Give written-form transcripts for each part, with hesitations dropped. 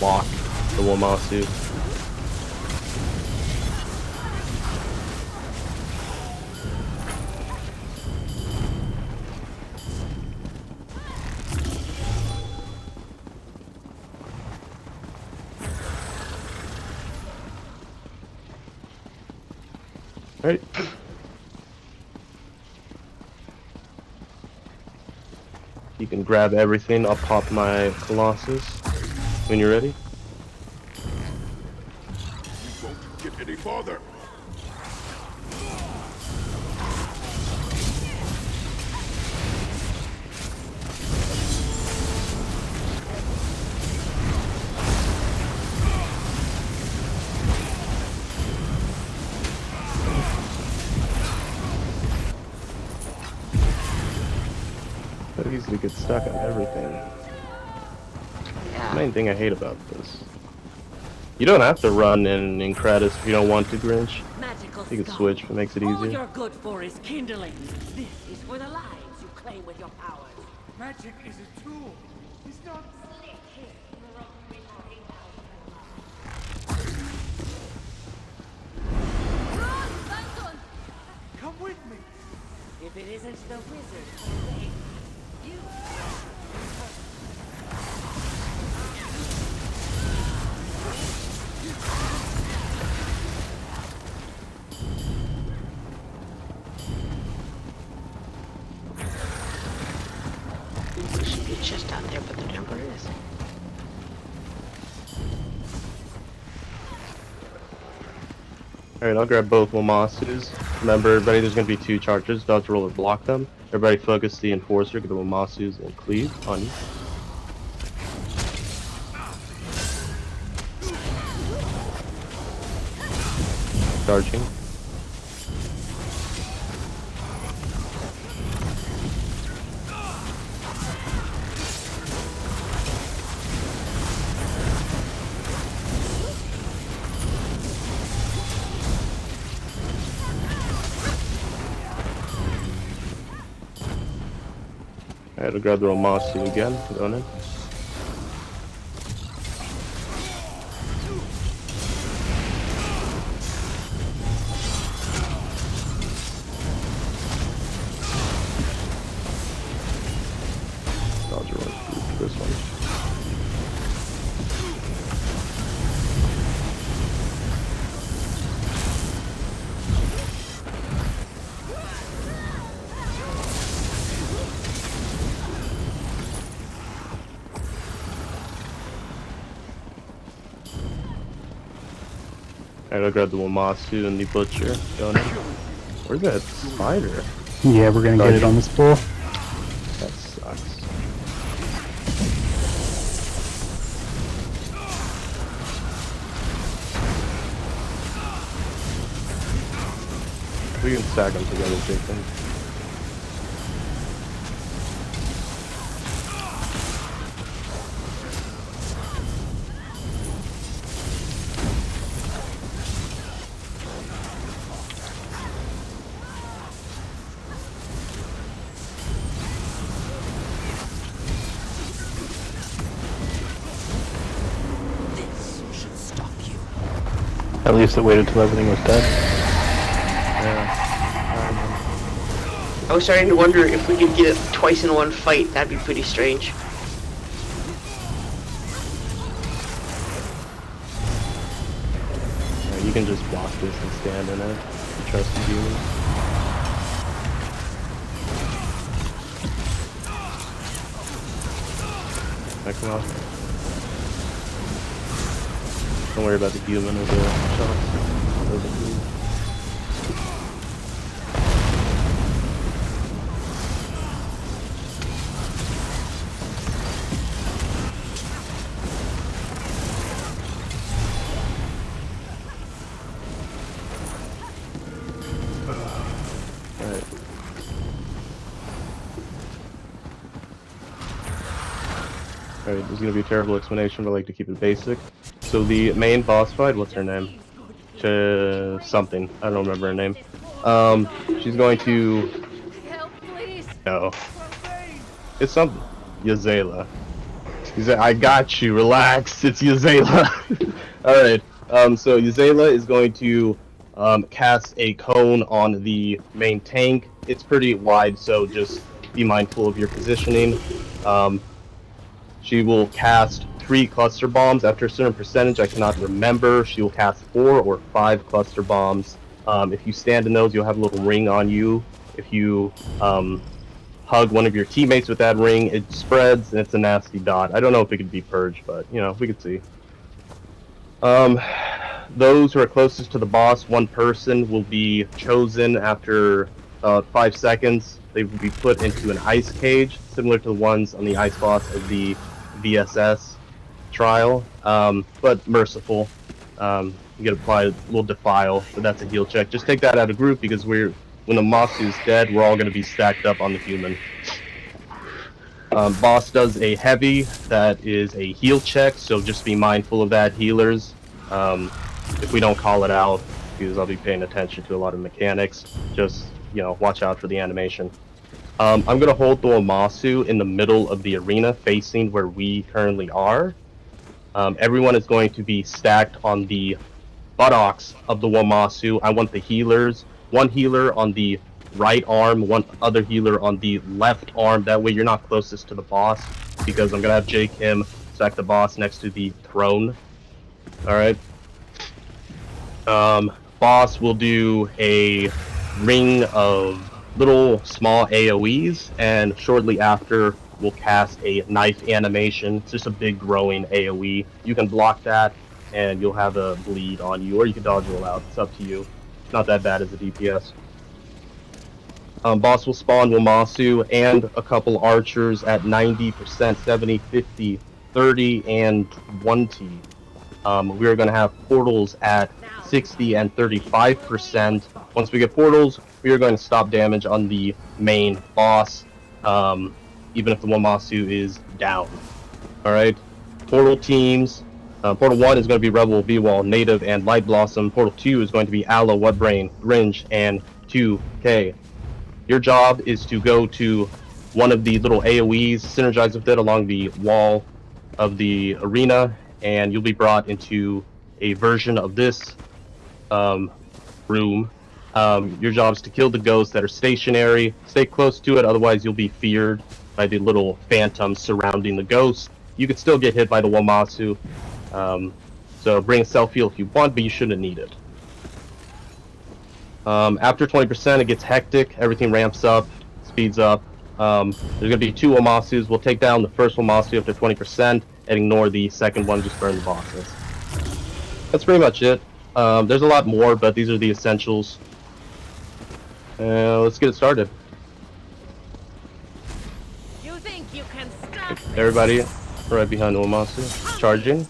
block the Wamasu. Right. You can grab everything. I'll pop my Colossus when you're ready. We won't get any farther. So easy to get stuck on everything. The main thing I hate about this. You don't have to run in Kratos if you don't want to, Grinch. Magical You can skull. switch if it makes it All easier. you're good for is kindling. This is for the lives you claim with your powers. Magic is a tool. It's not. Come with me. If it isn't the wizard, you. There should be a chest out there, but there never is. Alright, I'll grab both Wamasus. Remember, everybody, there's going to be 2 charges. Dodge roll or block them. Everybody focus the Enforcer, get the Wamasus and cleave on you. Charging. Alright, I'll grab the Wamasu again. Going in. Dodge roll through this one. Alright, I'll grab the Wamasu and the Butcher. Going in. Where's that spider? Yeah, we're gonna get it on this bull. That sucks. We can stack them together, Jason. This should stop you. At least it waited till everything was dead. Yeah. I was starting to wonder if we could get it twice in one fight. That'd be pretty strange. You can just block this and stand in it. You trust the demons. Alright, come on. Don't worry about the human or the shots. Doesn't move. Alright. Alright, this is gonna be a terrible explanation, but I like to keep it basic. So the main boss fight, what's her name? Something. I don't remember her name. She's going to... Help, please. No. It's something. Yazela. He's like, I got you. Relax. It's Yuzela. All right. So Yuzela is going to cast a cone on the main tank. It's pretty wide, so just be mindful of your positioning. She will cast 3 cluster bombs after a certain percentage. I cannot remember. She will cast 4 or 5 cluster bombs. If you stand in those, you'll have a little ring on you. If you hug one of your teammates with that ring, it spreads and it's a nasty dot. I don't know if it could be purged, but you know, we could see. Those who are closest to the boss, one person will be chosen after 5 seconds. They will be put into an ice cage, similar to the ones on the ice boss of the VSS trial, but merciful. You get applied a little defile, but that's a heal check. Just take that out of group because when the Masu is dead, we're all going to be stacked up on the human. Boss does a heavy, that is a heal check, so just be mindful of that, healers. If we don't call it out, because I'll be paying attention to a lot of mechanics, just, you know, watch out for the animation. I'm going to hold the Wamasu in the middle of the arena, facing where we currently are. Everyone is going to be stacked on the buttocks of the Wamasu. I want the healers, one healer on the right arm, one other healer on the left arm. That way you're not closest to the boss, because I'm going to have Jake Kim stack the boss next to the throne. Alright. Boss will do a ring of little small AoEs, and shortly after we'll cast a knife animation. It's just a big growing AoE. You can block that and you'll have a bleed on you, or you can dodge roll out. It's up to you. It's not that bad as a DPS. Boss will spawn Wamasu and a couple archers at 90%, 70, 50, 30, and 20. We are going to have portals at 60 and 35%. Once we get portals, we are going to stop damage on the main boss, even if the Wamasu is down. Alright, portal teams. Portal 1 is going to be Rebel, V-Wall, Native, and Light Blossom. Portal 2 is going to be Aloe, Wetbrain, Ringe, and 2K. Your job is to go to one of the little AoEs, synergize with it along the wall of the arena, and you'll be brought into a version of this room. Your job is to kill the ghosts that are stationary. Stay close to it, otherwise you'll be feared by the little phantoms surrounding the ghost. You could still get hit by the Wamasu, so bring a self-heal if you want, but you shouldn't need it. After 20%, it gets hectic. Everything ramps up, speeds up. There's going to be 2 Wamasus. We'll take down the first Wamasu after 20% and ignore the second one, just burn the bosses. That's pretty much it. There's a lot more, but these are the essentials. Let's get it started. You think you can stop me? Everybody, right behind Wamasu. Charging.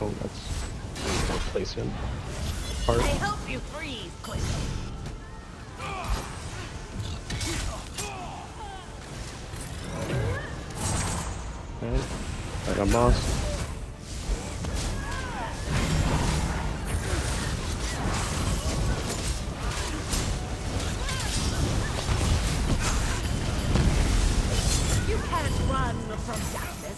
Oh, that's place him. Hard. I hope you freeze quickly. Okay. I got boss. You can't run from darkness.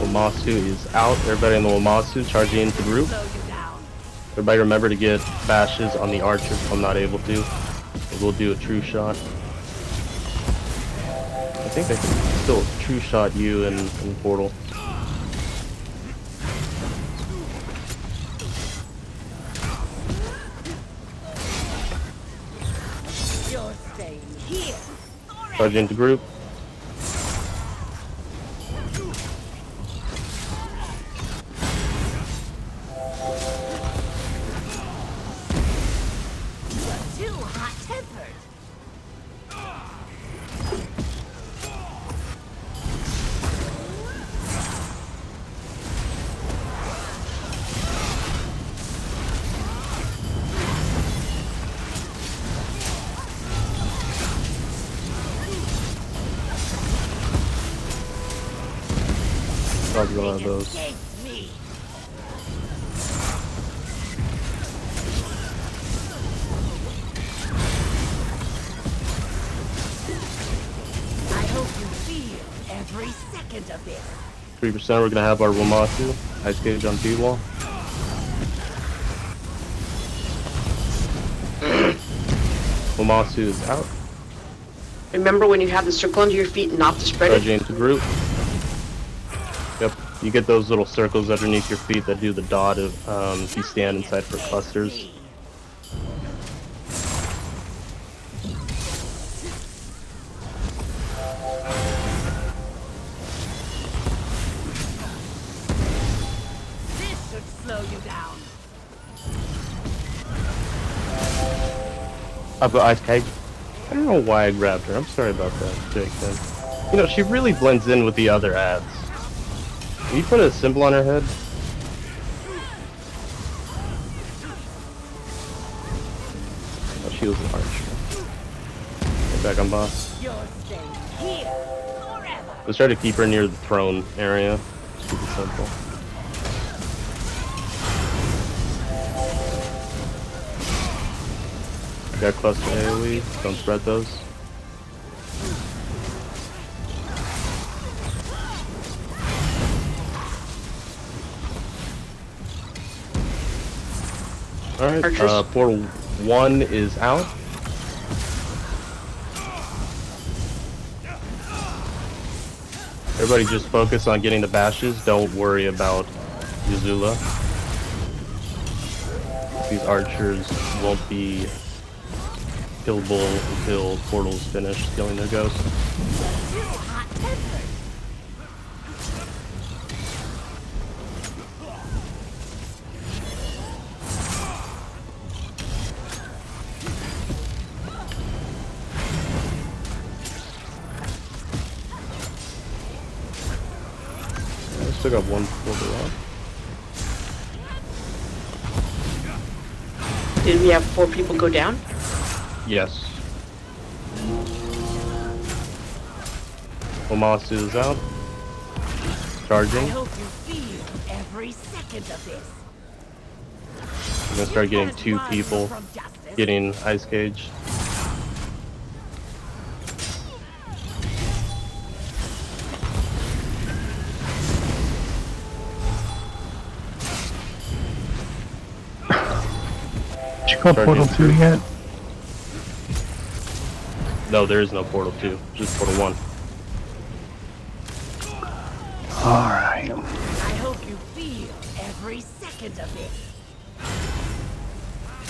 Wamasu is out. Everybody in the Wamasu charging into group. Slow you down. Everybody remember to get bashes on the archers if I'm not able to. We'll do a true shot. I think they can still true shot you in portal. You're staying here. Charge into group. Too hot-tempered. Probably a lot of those. Escapes me. I hope you feel every second of this. 3%, we're gonna have our Wamasu. Ice Cage on T-Wall. Wamasu is out. Remember when you have the circle under your feet not to spread it? Charging into group. Yep, you get those little circles underneath your feet that do the dot if you stand inside for clusters. This should slow you down. I've got Ice Cage. I don't know why I grabbed her. I'm sorry about that, Jake. Then. You know, she really blends in with the other ads. Can you put a symbol on her head? Oh, she was an archer. Get back on boss. You're staying here forever. Let's try to keep her near the throne area. Just keep it simple. Got cluster AoE. Don't spread those. Alright, Archers. portal 1 is out. Everybody just focus on getting the bashes. Don't worry about Yuzula. These archers won't be killable until portal's finished killing their ghosts. I still got one portal up. Did we have 4 people go down? Yes. Wamasu is out. I Charging. hope you feel every second of this. We're gonna start getting 2 people From justice. getting Ice Cage. Did you call Charging Portal 2 yet? No, there is no portal 2, just portal 1. Alright. I hope you feel every second of this.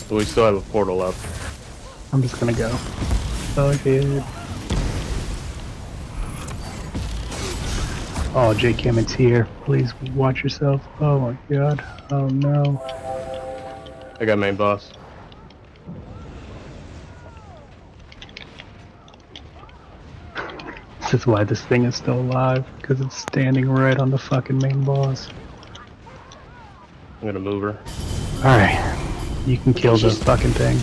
But we still have a portal up. I'm just gonna go. Fuck it. Oh, Jake Emmett's here. Please watch yourself. Oh my god. Oh no. I got main boss. This is why this thing is still alive, because it's standing right on the fucking main boss. I'm gonna move her. Alright. You can kill the fucking thing.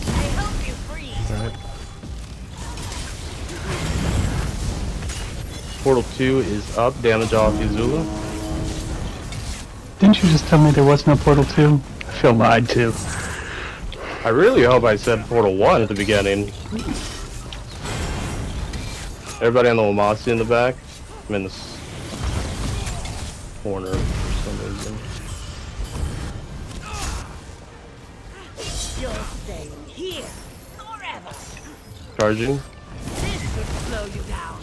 I hope you freeze. Alright. Portal 2 is up. Damage off Yuzula. Didn't you just tell me there was no Portal 2? I feel lied to. I really hope I said portal 1 at the beginning. Everybody on the Wamasu in the back. I'm in this corner for some reason. You're staying here forever. Charging. This should slow you down.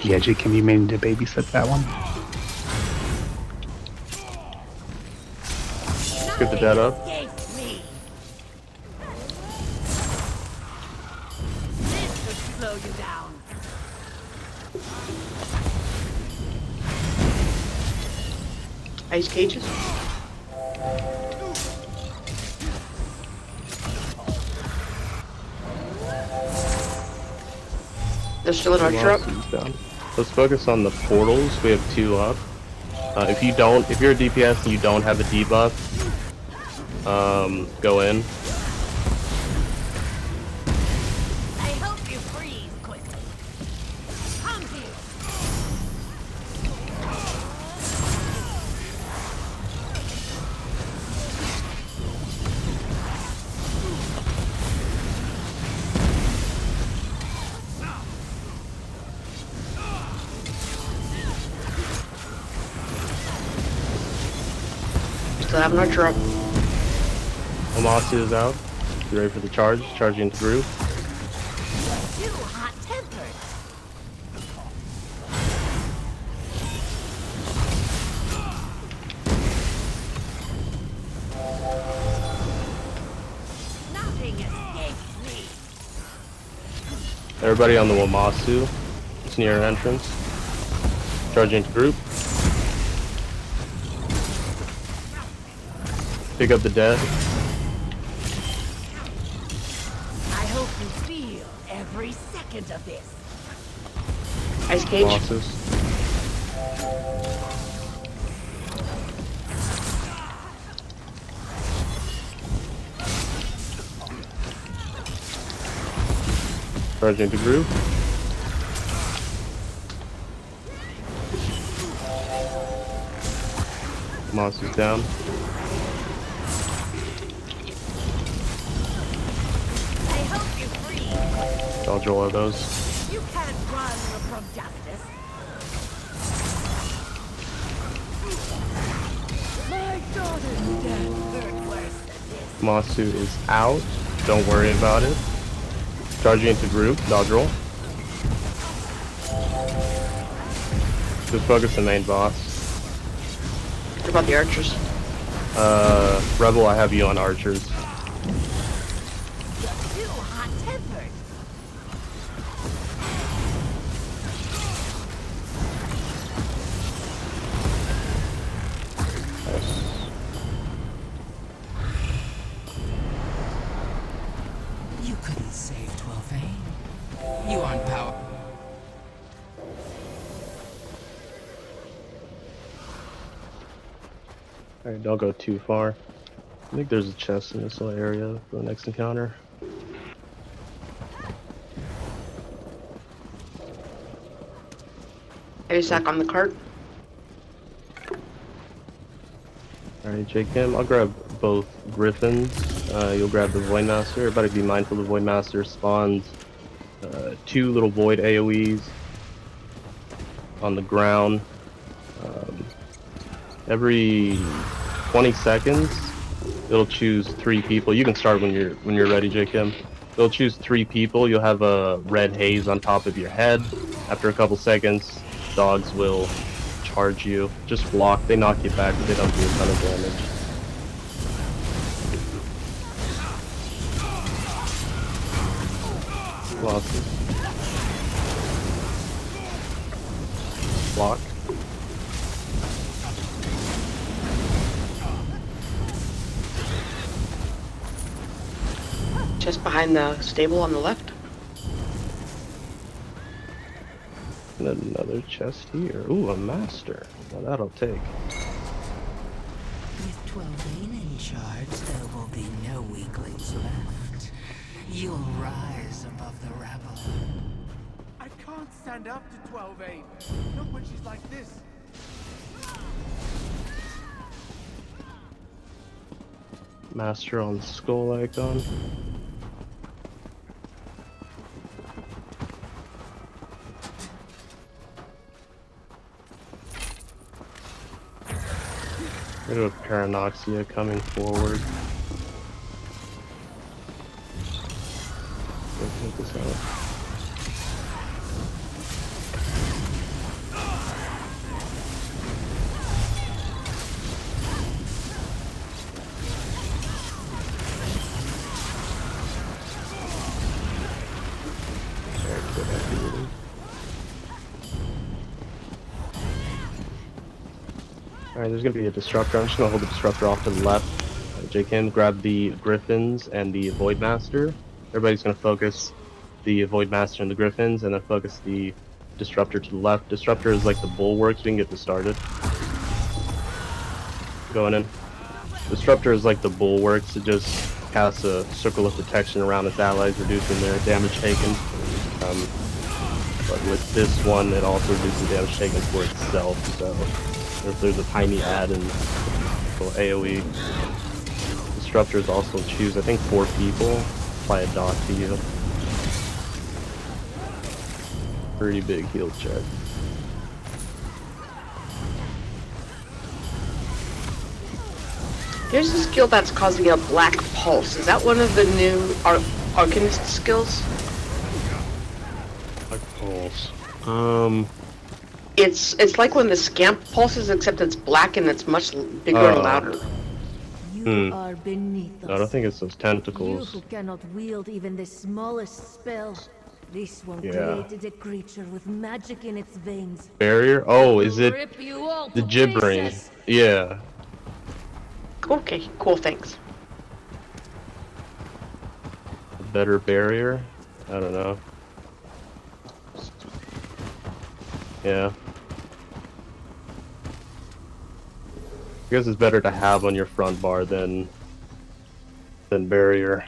Yeah, Jake, can you mean to babysit that one? Get the dead up. Escape me. This could slow you down. Ice cages. There's still an archer up. Velocity's down. Let's focus on the portals. We have 2 up. If you're a DPS and you don't have a debuff, go in. I hope you freeze quickly. Come here. Still have an archer up. Amasu is out. You ready for the charge? Charging into group. Too hot-tempered. Nothing escapes me. Everybody on the Wamasu. It's near entrance. Charging into group. Pick up the dead. I hope you feel every second of this. Ice cage. Losses. Charging to group. Monsters down. I hope you freeze. Dodge all of those. You can't run from justice. My daughter's death hurt worse than this. Masu is out. Don't worry about it. Charging into group. Dodge roll. Just focus the main boss. What about the archers? Rebel, I have you on archers. Too hot-tempered. You couldn't save 12A. You aren't power. Alright, don't go too far. I think there's a chest in this little area for the next encounter. Heavy sack on the cart. Alright, Jake Kim, I'll grab both Griffins. You'll grab the Void Master. Everybody be mindful the Void Master spawns 2 little Void AoEs on the ground. Every 20 seconds, it'll choose 3 people. You can start when you're ready, Jake Kim. It'll choose 3 people. You'll have a red haze on top of your head. After a couple seconds, dogs will charge you. Just block. They knock you back, but they don't do a ton of damage. Losses. Block. Just behind the stable on the left. And another chest here. Ooh, a master. Well, that'll take. With 12A in charge, there will be no weaklings left. You'll rise above the rabble. I can't stand up to 12-8. Not when she's like this. Master on skull icon. Rid of Paranoxia coming forward. Let's take this out. Alright, there's gonna be a disruptor. I'm just gonna hold the disruptor off to the left. J-Kim, grab the Griffins and the Void Master. Everybody's gonna focus the Void Master and the Griffins, and then focus the disruptor to the left. Disruptor is like the bulwark, so you can get this started. Going in. Disruptor is like the bulwarks, it just casts a circle of protection around its allies, reducing their damage taken. But with this one, it also reduces damage taken for itself, so if there's a tiny add in for AoE. Disruptors also choose, I think, 4 people, apply a dot to you. Pretty big heal check. There's a skill that's causing a black pulse. Is that one of the new Arcanist skills? Like pulse. It's like when the Scamp pulses, except it's black and it's much bigger and louder. You are beneath us. I don't think it's those You tentacles. who cannot wield even the smallest spell. This one Yeah. created a creature with magic in its veins. Barrier? Oh, is it Rip you all the to gibbering? pieces. Yeah. Okay, cool, thanks. Better barrier? I don't know. Yeah. I guess it's better to have on your front bar than barrier.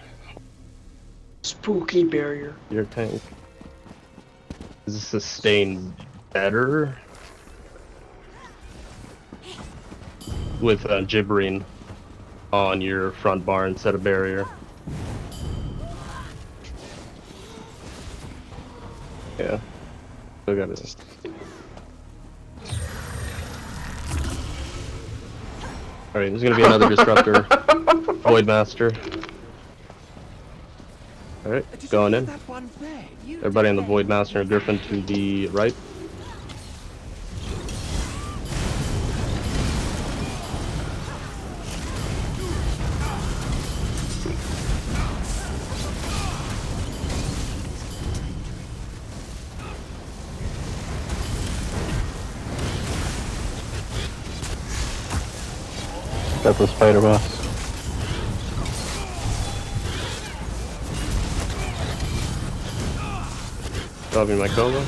Spooky barrier. Your tank. Is the sustain better? With gibbering on your front bar instead of barrier. Yeah. Still got it. Alright, there's gonna be another disruptor. Void Master. Alright, going in. That one there, you Everybody on the Void Master and Griffin to the right. Got the spider boss. Dropping my Colo.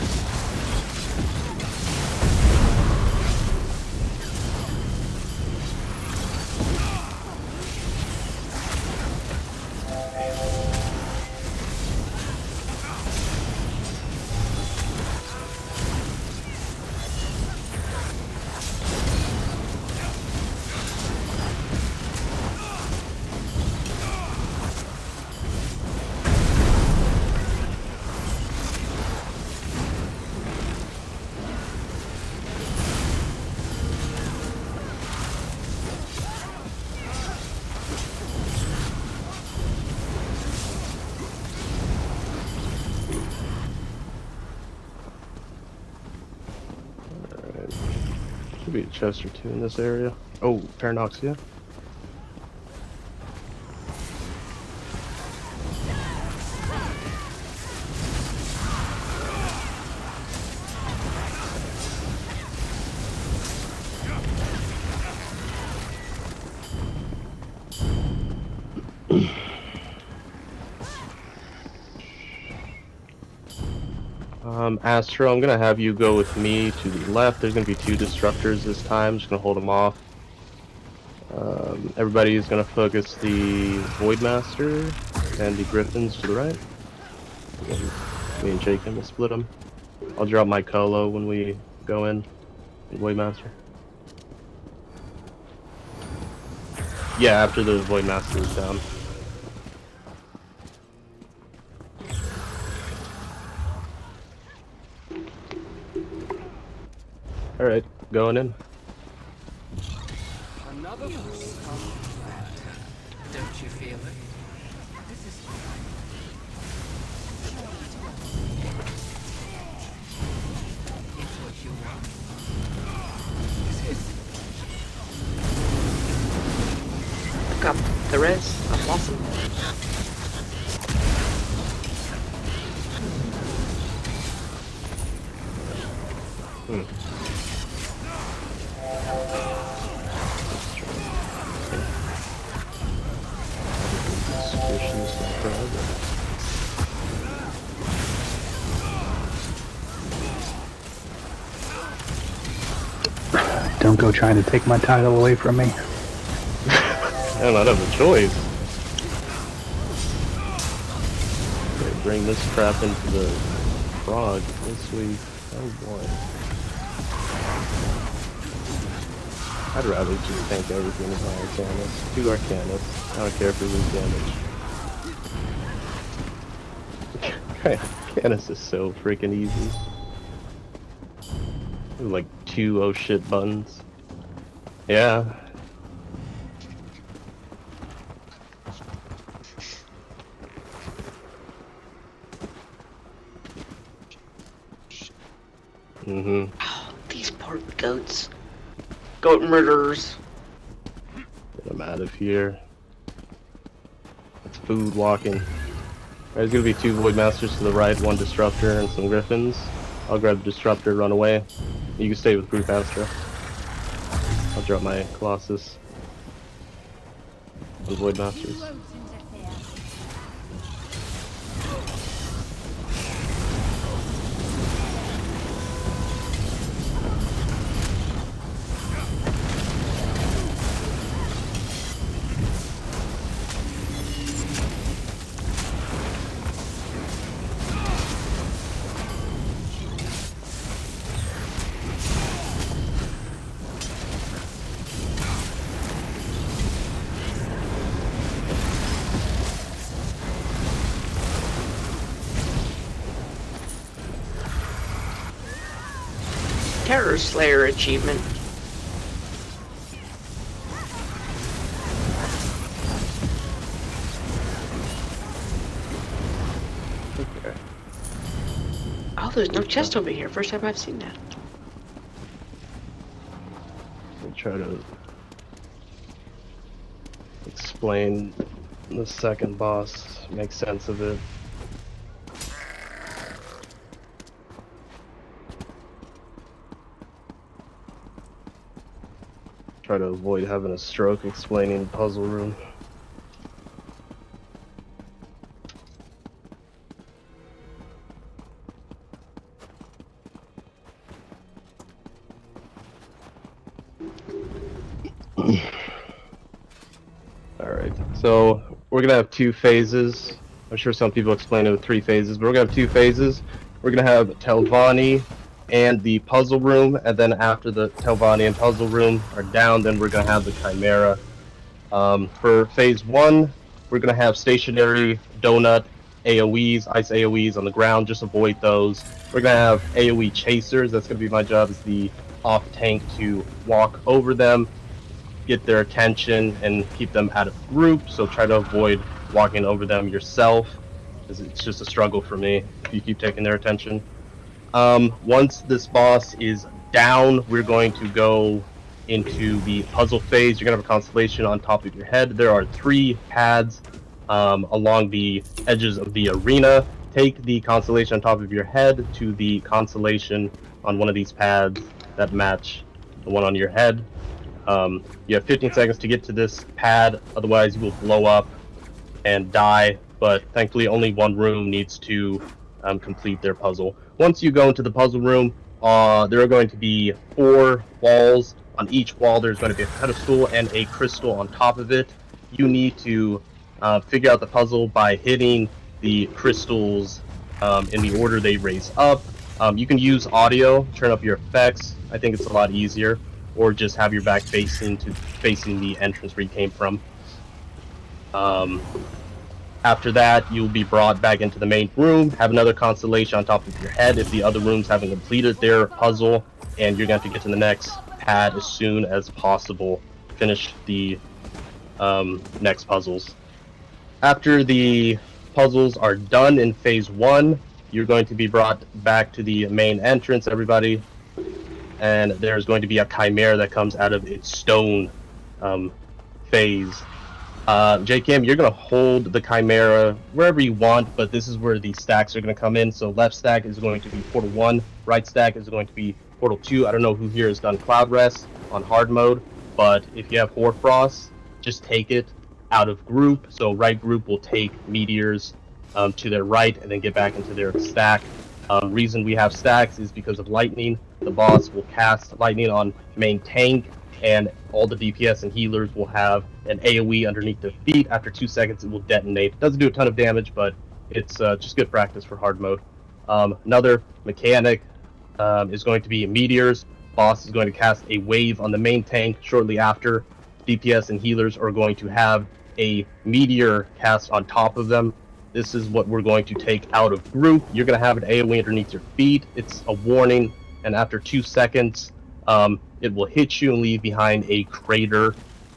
Should be a chest or two in this area. Oh, Paranoxia. Astro, I'm gonna have you go with me to the left. There's gonna be 2 disruptors this time. Just gonna hold them off. Everybody is gonna focus the Void Master and the Griffins to the right. Me and Jake will split them. I'll drop my Colo when we go in. The Void Master. Yeah, after the Void Master is down. Alright, going in. Another Don't you feel it? It's what you want. Got the res. That's awesome. don't go trying to take my title away from me. I don't have a choice. Okay, bring this crap into the frog this week. Oh boy. I'd rather just tank everything with my Arcanus. 2 Arcanus. I don't care if we lose damage. Arcanus is so freaking easy. Like 2 oh shit buttons. Yeah. Mm-hmm. Oh, these poor goats. Goat murderers. Get them out of here. It's food walking. There's gonna be 2 Void Masters to the right, 1 Disruptor, and some Griffins. I'll grab the Disruptor, run away. You can stay with Group Astra. I'll drop my Colossus. 1 Void Masters. Terror Slayer achievement. Okay. Oh, there's no chest over here. First time I've seen that. I'll try to explain the second boss, make sense of it. Try to avoid having a stroke explaining the puzzle room. Alright, so we're gonna have 2 phases. I'm sure some people explain it with 3 phases, but we're gonna have 2 phases. We're gonna have Telvanni and the puzzle room, and then after the Telvanni and puzzle room are down, then we're gonna have the Chimera. For phase 1, we're gonna have stationary donut AoEs, ice AoEs on the ground, just avoid those. We're gonna have AoE chasers, that's gonna be my job as the off tank to walk over them, get their attention, and keep them out of the group, so try to avoid walking over them yourself, because it's just a struggle for me if you keep taking their attention. Once this boss is down, we're going to go into the puzzle phase. You're gonna have a constellation on top of your head. There are 3 pads along the edges of the arena. Take the constellation on top of your head to the constellation on one of these pads that match the one on your head. You have 15 seconds to get to this pad, otherwise you will blow up and die, but thankfully only 1 room needs to complete their puzzle. Once you go into the puzzle room, there are going to be 4 walls. On each wall there's going to be a pedestal and a crystal on top of it. You need to figure out the puzzle by hitting the crystals in the order they raise up. You can use audio, turn up your effects. I think it's a lot easier, or just have your back facing the entrance where you came from. After that, you'll be brought back into the main room, have another constellation on top of your head if the other rooms haven't completed their puzzle, and you're going to have to get to the next pad as soon as possible. Finish the next puzzles. After the puzzles are done in phase 1, you're going to be brought back to the main entrance, everybody, and there's going to be a chimera that comes out of its stone phase. JKM, you're going to hold the chimera wherever you want, but this is where the stacks are going to come in. So left stack is going to be portal 1, right stack is going to be portal 2. I don't know who here has done Cloud Rest on hard mode, but if you have Hoarfrost, just take it out of group. So right group will take meteors to their right and then get back into their stack. Reason we have stacks is because of lightning. The boss will cast lightning on main tank, and all the DPS and healers will have an AoE underneath their feet. After 2 seconds, it will detonate. Doesn't do a ton of damage, but it's just good practice for hard mode. Another mechanic is going to be meteors. Boss is going to cast a wave on the main tank shortly after. DPS and healers are going to have a meteor cast on top of them. This is what we're going to take out of group. You're going to have an AoE underneath your feet. It's a warning, and after 2 seconds, it will hit you and leave behind a crater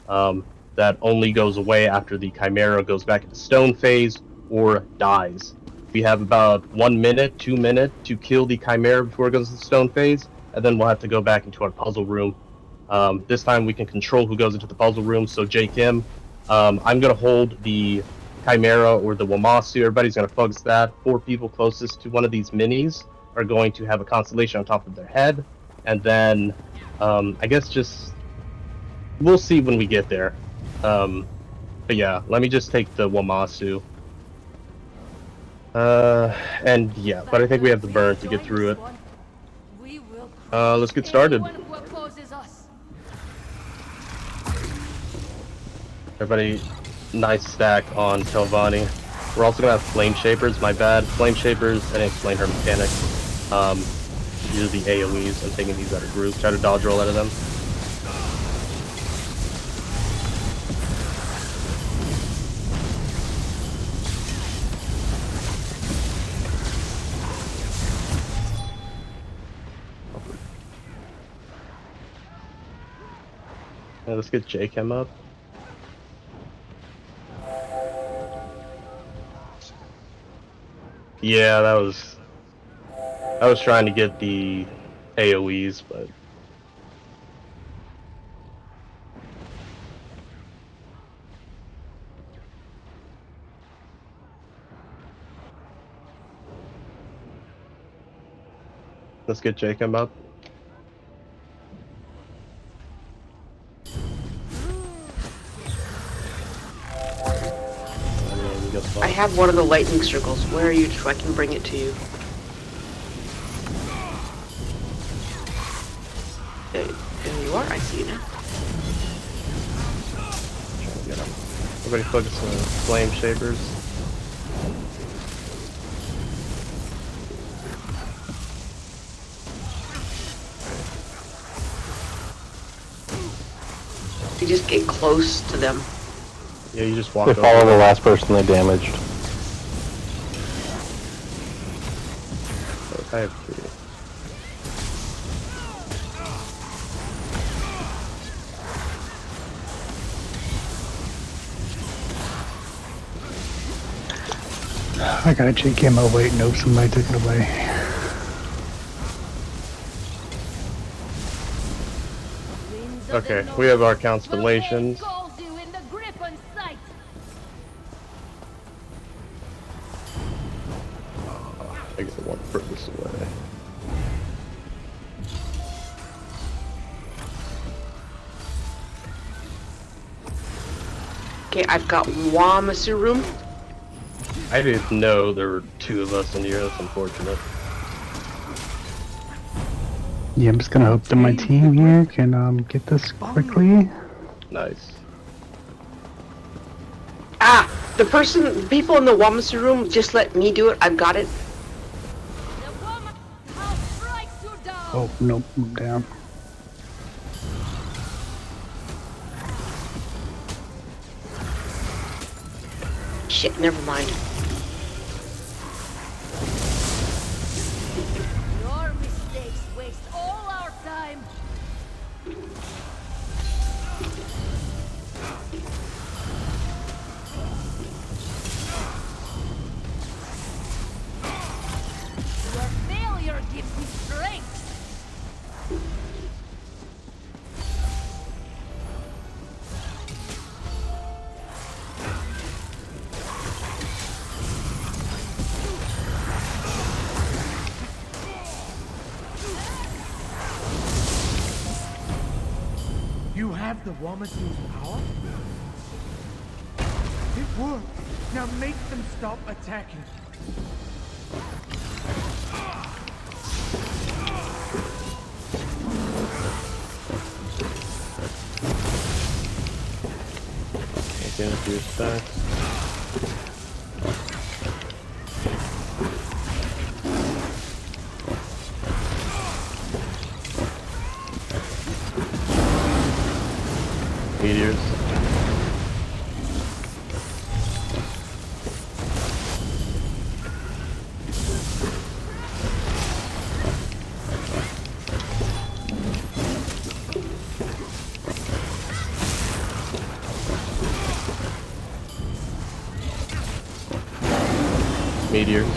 that only goes away after the Chimera goes back into stone phase or dies. We have about 1 minute, 2 minutes to kill the Chimera before it goes into stone phase, and then we'll have to go back into our puzzle room. This time we can control who goes into the puzzle room. So J-Kim, I'm going to hold the Chimera or the Wamasu. Everybody's going to focus that. 4 people closest to one of these minis are going to have a constellation on top of their head. And then, I guess just... we'll see when we get there. But yeah, let me just take the Wamasu. And yeah, but I think we have the burn to get through it. Let's get started. Everybody, nice stack on Telvanni. We're also gonna have Flame Shapers, my bad. Flame Shapers, I didn't explain her mechanic. These are the AoEs. I'm taking these out of group. Try to dodge roll out of them. Yeah, let's get J-Chem up. Yeah, I was trying to get the AoEs, but let's get J-Chem up. I have one of the lightning circles. Where are you so I can bring it to you? There you are, I see you now. Everybody focus on Flame Shapers. You just get close to them. Yeah, you just walk They over. follow the last person they damaged. I have 3. I got a J-Camo waiting. Nope, somebody took it away. Okay, we have our constellations. I guess I want to put this away. Okay, I've got Wamasu room. I didn't know there were 2 of us in here. That's unfortunate. Yeah, I'm just gonna hope that my team here can get this quickly. Nice. Ah! The people in the Wamasu room, just let me do it. I've got it. Oh, nope, I'm down. Shit, never mind. Your mistakes waste all our time. Your failure gives me strength. You have the Wamasu's power? It worked. Now make them stop attacking. Taking a few stacks. Meteors. Meteors.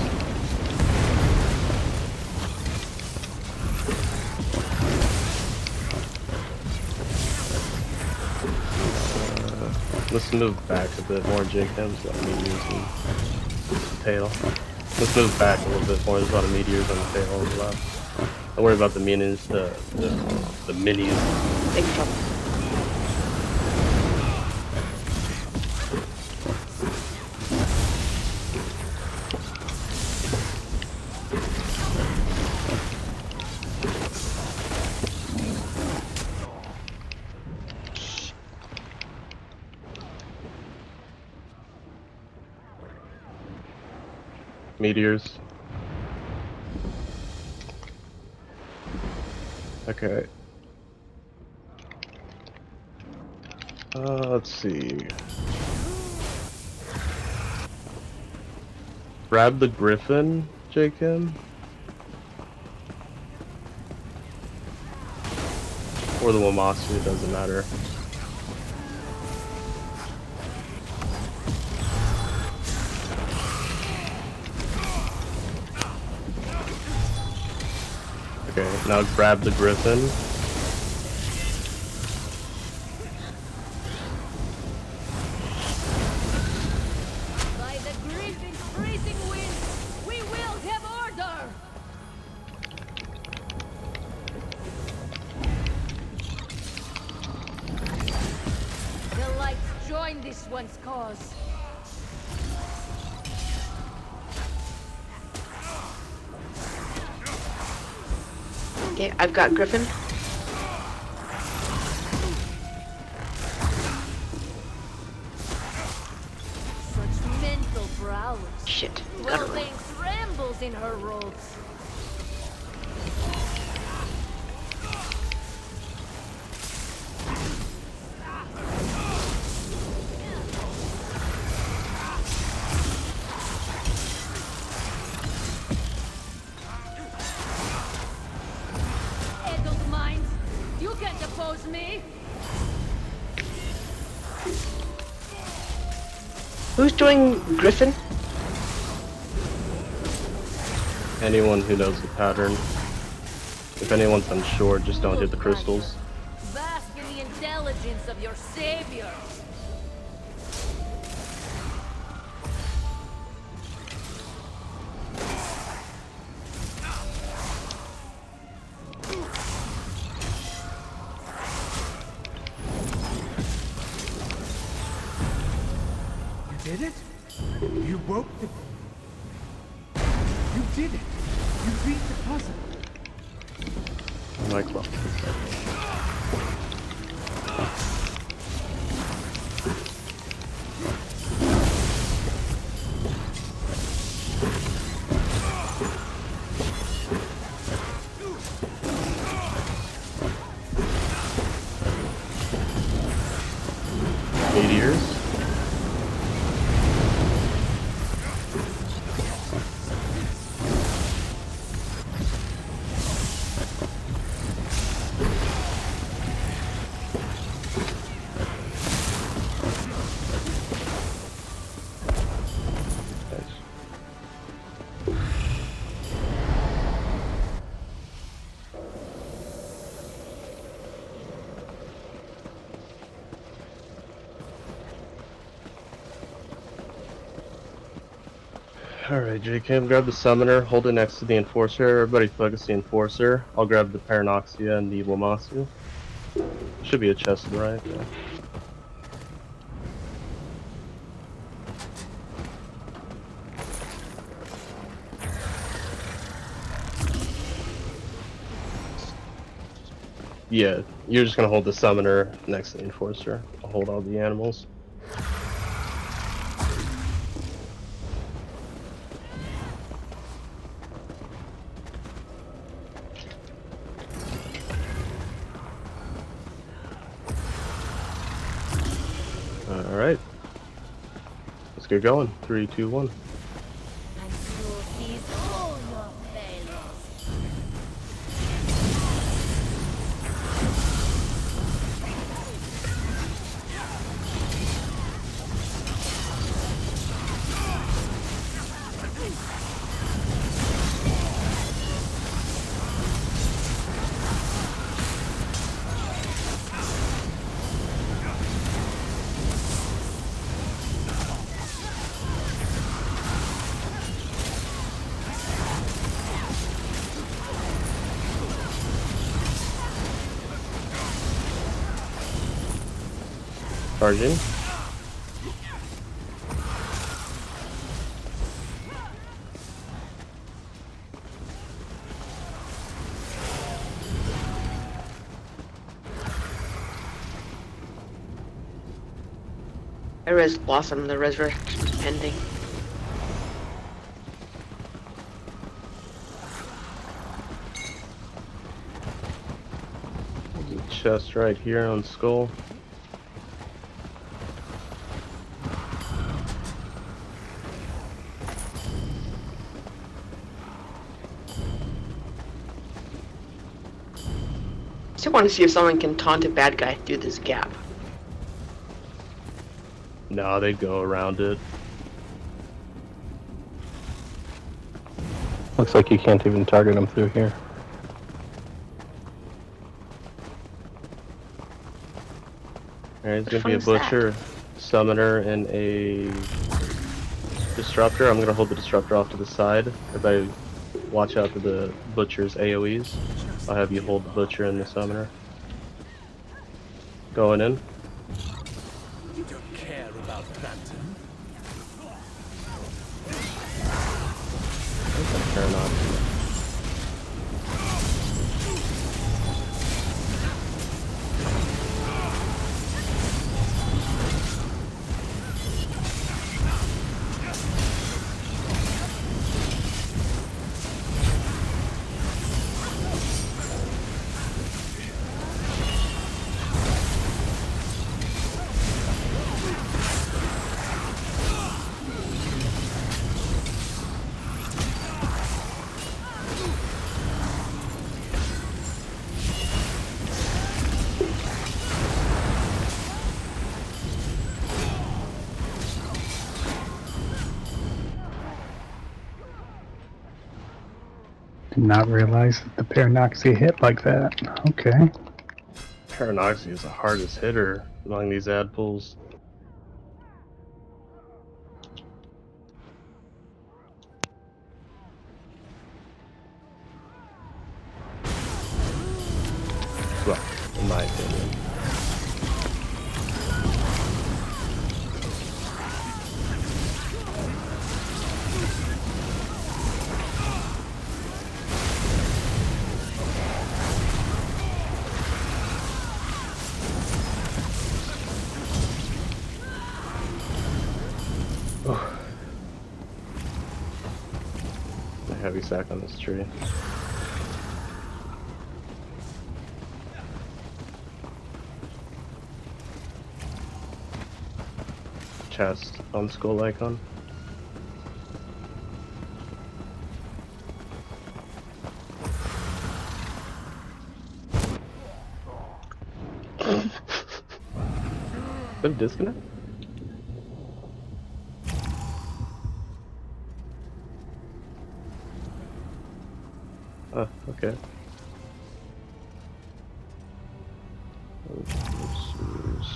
Let's move back a bit more, Jacobs. Got meteors and tail. Let's move back a little bit more. There's a lot of meteors on the tail on the left. Don't worry about the minis, the minis. Big trouble. Meteors. Okay. Let's see. Grab the Griffin, Jacob. Or the Wamasu, it doesn't matter. Okay, now grab the Griffin. By the Griffin's freezing wind, we will have order! The lights join this one's cause. Okay, I've got Griffin. Such mental prowess. Shit. Gotta Well, run. Lane trembles in her robes. Echo's minds, you can't oppose me. Who's doing Griffin? Anyone who knows the pattern. If anyone's unsure, just don't hit the crystals. Bask in the intelligence of your saviors. You did it? You broke the... You did it! You beat the puzzle! Like, well. Meteors. Alright, JK, grab the Summoner, hold it next to the Enforcer. Everybody focus the Enforcer. I'll grab the Paranoxia and the Wamasu. Should be a chest to the right. Yeah. Yeah, you're just gonna hold the Summoner next to the Enforcer. I'll hold all the animals. Alright. Let's get going. 3, 2, 1. And so sees all your failures. Charging. I res Blossom, the resurrection is pending. There's a chest right here on Skull. Still want to see if someone can taunt a bad guy through this gap. No, they'd go around it. Looks like you can't even target them through here. Alright, it's Which gonna be a one is that? Butcher, Summoner, and a Disruptor. I'm gonna hold the Disruptor off to the side. Everybody watch out for the Butcher's AoEs. I'll have you hold the Butcher and the Summoner. Going in. You don't care about Phantom. Paradox. Did not realize that the Paranoxia hit like that. Okay. Paranoxia is the hardest hitter among these ad pools. Well, in my opinion. A heavy sack on this tree. Chest on Skull icon. Is that a disconnect? Oh, okay.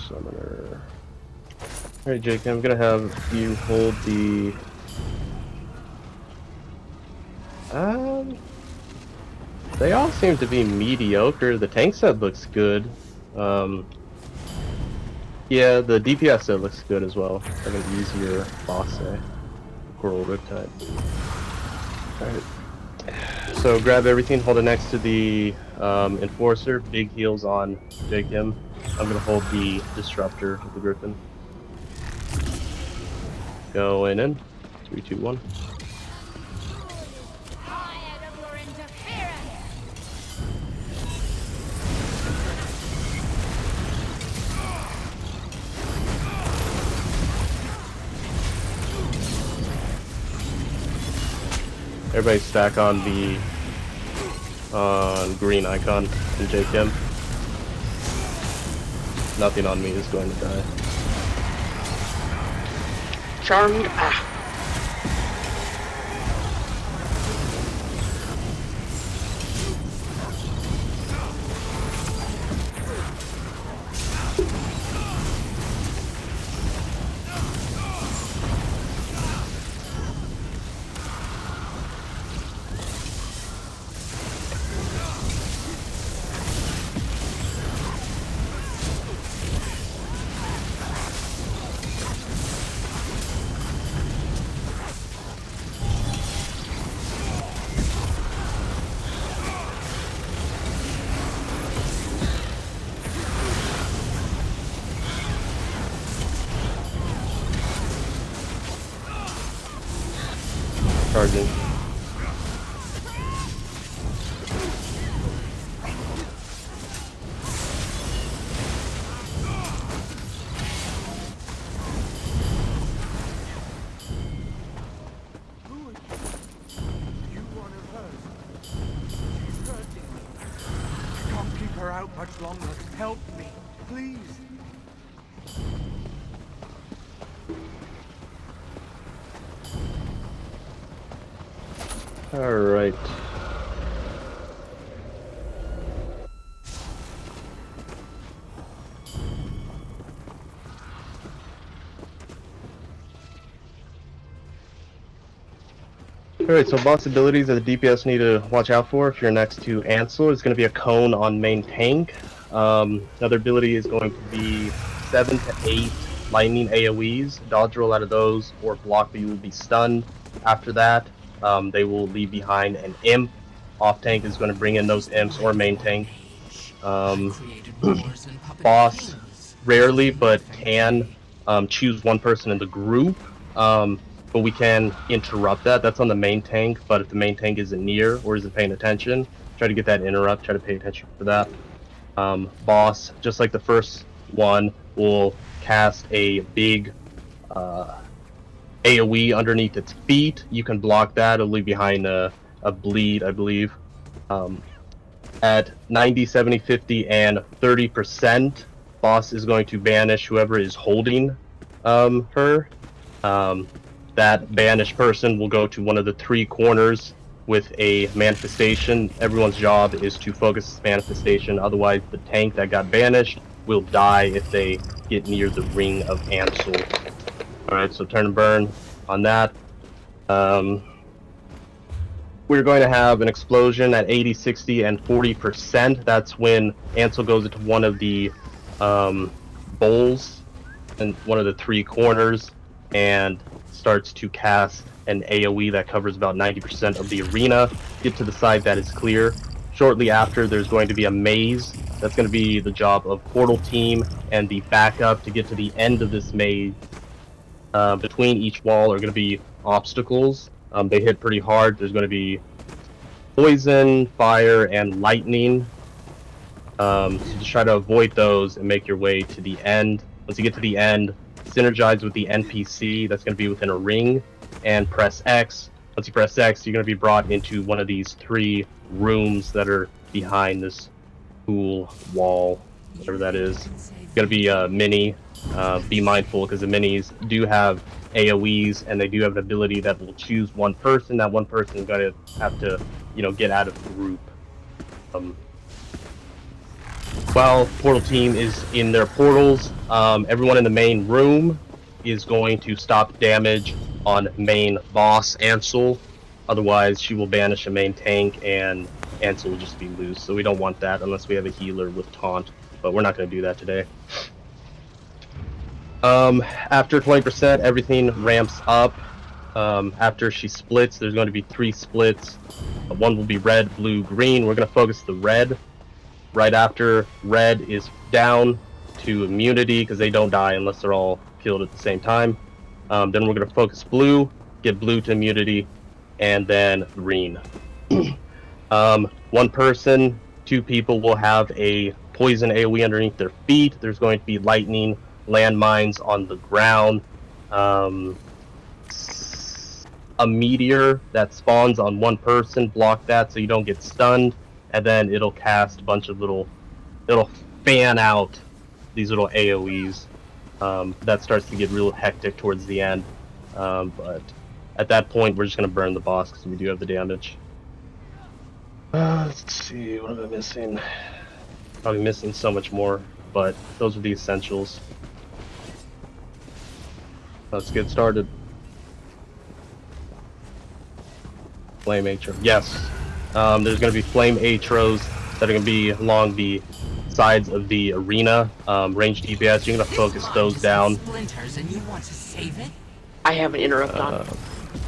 Summoner. Alright, Jake, I'm gonna have you hold the... They all seem to be mediocre. The tank set looks good. Yeah, the DPS set looks good as well. Like an easier boss, say. Coral Riptide. Alright. So grab everything, hold it next to the Enforcer. Big heals on Jake Kim. I'm gonna hold the Disruptor with the Griffin. Going in. 3, 2, 1. Tired of your interference. Everybody stack on the green icon in JKM. Nothing on me is going to die. Charmed. Ah. Charging. Who are you? You one of hers? She's hurting me. I can't keep her out much longer. Help me, please. Alright. Alright, so boss abilities that the DPS need to watch out for if you're next to Ansel is going to be a cone on main tank. Another ability is going to be 7 to 8 lightning AoEs. Dodge roll out of those or block, but you will be stunned. After that, they will leave behind an imp. Off tank is going to bring in those imps or main tank. Boss rarely, but can choose one person in the group. But we can interrupt that. That's on the main tank, but if the main tank isn't near or isn't paying attention, try to get that interrupt, try to pay attention for that. Boss, just like the first one, will cast a big AoE underneath its feet. You can block that. It'll leave behind a bleed, I believe. At 90, 70, 50, and 30%, boss is going to banish whoever is holding her. That banished person will go to one of the 3 corners with a manifestation. Everyone's job is to focus this manifestation, otherwise the tank that got banished will die if they get near the ring of Ansel. Alright, so turn and burn on that. We're going to have an explosion at 80, 60, and 40%. That's when Ansel goes into one of the bowls in one of the 3 corners and starts to cast an AoE that covers about 90% of the arena. Get to the side that is clear. Shortly after, there's going to be a maze. That's going to be the job of Portal Team and the backup to get to the end of this maze. Between each wall are going to be obstacles. They hit pretty hard. There's going to be poison, fire, and lightning. So just try to avoid those and make your way to the end. Once you get to the end, synergize with the NPC that's going to be within a ring, and press X. Once you press X, you're going to be brought into one of these 3 rooms that are behind this cool wall, whatever that is. It's going to be a mini. Be mindful because the minis do have AoEs and they do have an ability that will choose one person. That one person is going to have to, get out of the group. While Portal Team is in their portals, everyone in the main room is going to stop damage on main boss Ansel. Otherwise, she will banish a main tank and Ansel will just be loose. So we don't want that unless we have a healer with taunt. But we're not going to do that today. After 20%, everything ramps up. After she splits, there's going to be 3 splits. One will be red, blue, green. We're going to focus the red. Right after red is down to immunity because they don't die unless they're all killed at the same time. Then we're going to focus blue, get blue to immunity, and then green. 1 person, 2 people will have a poison AoE underneath their feet. There's going to be lightning, landmines on the ground. a meteor that spawns on one person, block that so you don't get stunned, and then it'll cast a bunch of it'll fan out these little AoEs. That starts to get real hectic towards the end, but at that point we're just gonna burn the boss because we do have the damage. Let's see, what am I missing? Probably missing so much more, but those are the essentials. Let's get started. Flame Atro. Yes. There's going to be Flame Atros that are going to be along the sides of the arena. Range DPS, you're going to focus those down. Splinters and you want to save it? I have an interrupt on.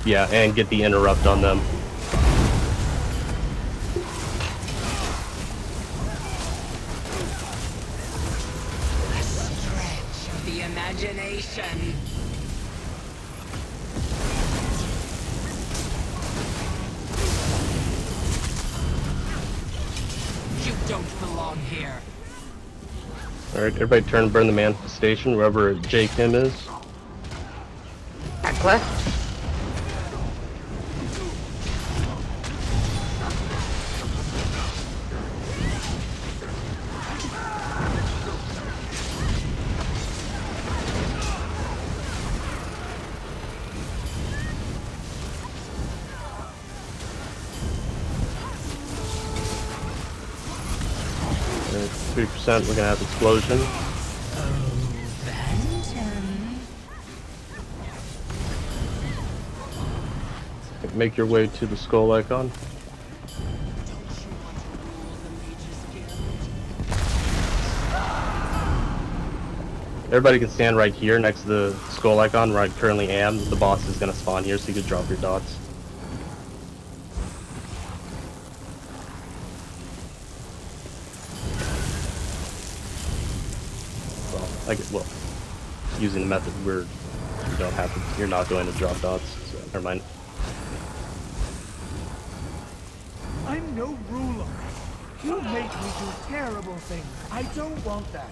Yeah, and get the interrupt on them. A stretch of the imagination. You don't belong here. Alright, everybody turn and burn the manifestation wherever J. Kim is. Back left. Alright, 3%, we're gonna have explosion. Make your way to the skull icon. Everybody can stand right here next to the skull icon where I currently am. The boss is gonna spawn here, so you can drop your dots. Well, using the method where you don't have to, you're not going to drop dots, so never mind. I'm no ruler. You make me do terrible things. I don't want that.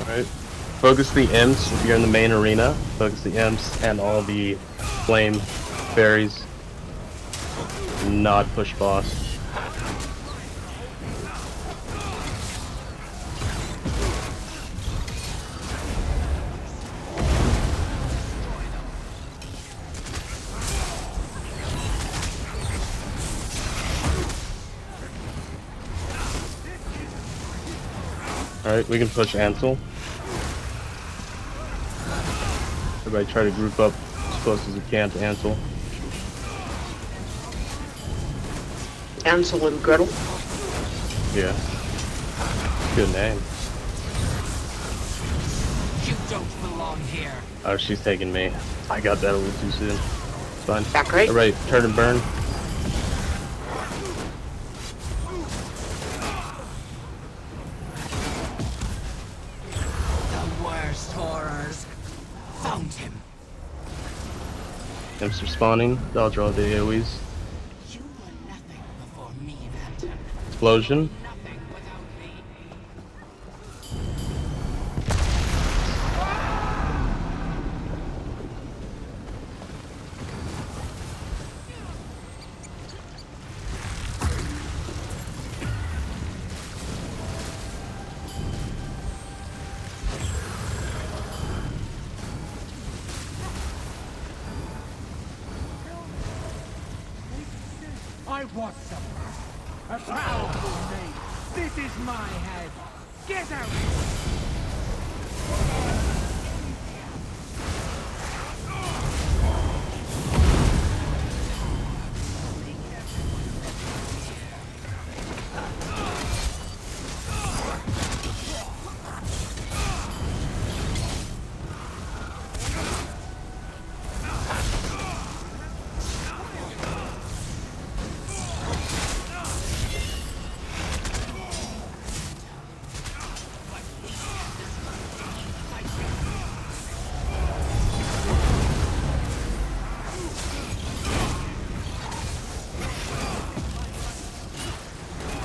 Alright. Focus the imps if you're in the main arena. Focus the imps and all the flame fairies. Not push boss. Alright, we can push Ansel. Everybody try to group up as close as you can to Ansel. Ansel and Gretel. Yeah. Good name. You don't belong here. Oh, she's taking me. I got that a little too soon. It's fine. Back right. Alright, turn and burn. The worst horrors. Found him. Imps are spawning. I'll draw the AoEs. You were nothing before me, Phantom. Explosion. Nothing without me. I was somewhere. A powerful name. This is my head. Get out!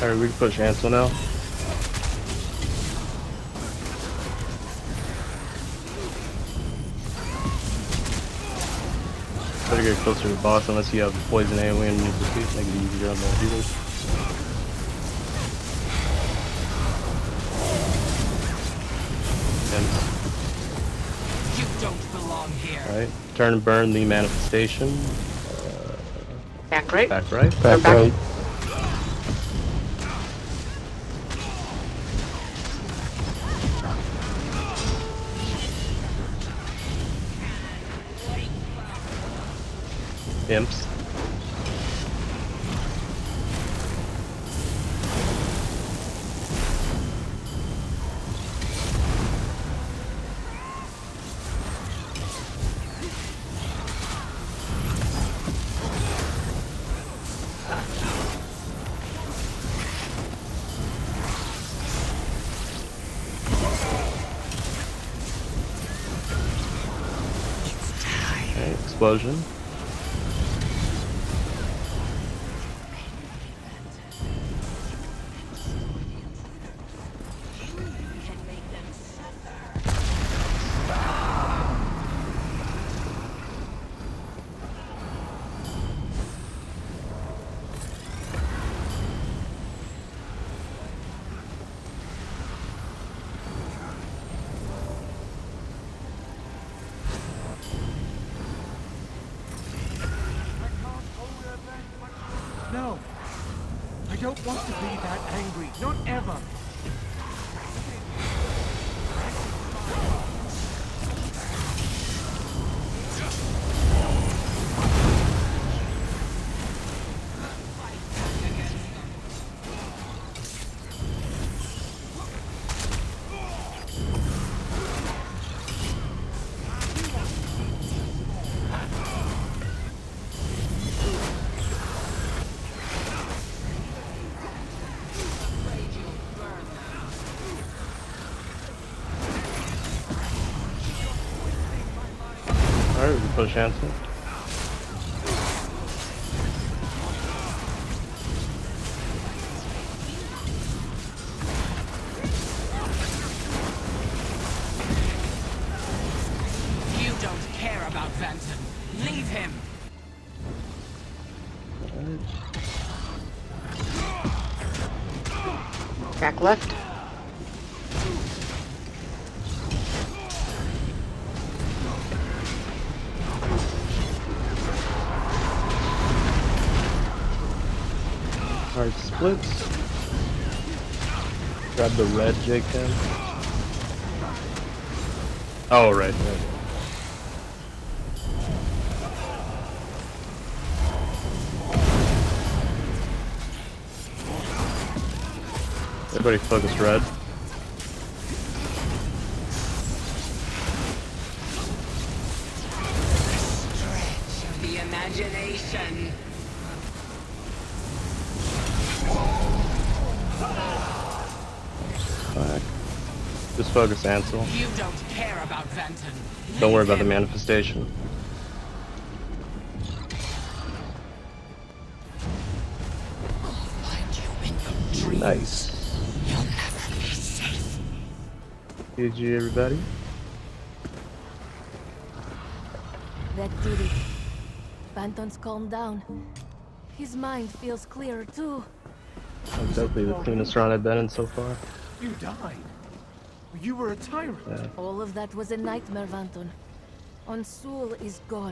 Alright, we can push Ansel now. Better get closer to the boss unless you have poison AoE and use the feet. Make it easier on the healers. You don't belong here. Alright, turn and burn the manifestation. Back right? Back right. Back right. Imps. Okay, explosion. No. I don't want to be that angry. Not ever. Alright, we can push Ansel. You don't care about Vanton. Leave him. Back left. Alright, splits. Grab the red J10. Oh, right. Everybody focus red. Stretch of the imagination. Back. Just focus Ansel. You don't care about Vanton. Don't worry Leave about the him. manifestation. Find you in your dreams. Nice. You'll never be safe. GG, everybody. That did it. Banton's calmed down. His mind feels clearer too. That's definitely the cleanest run I've been in so far. You died. You were a tyrant. Yeah. All of that was a nightmare, Vanton. Onsul is gone.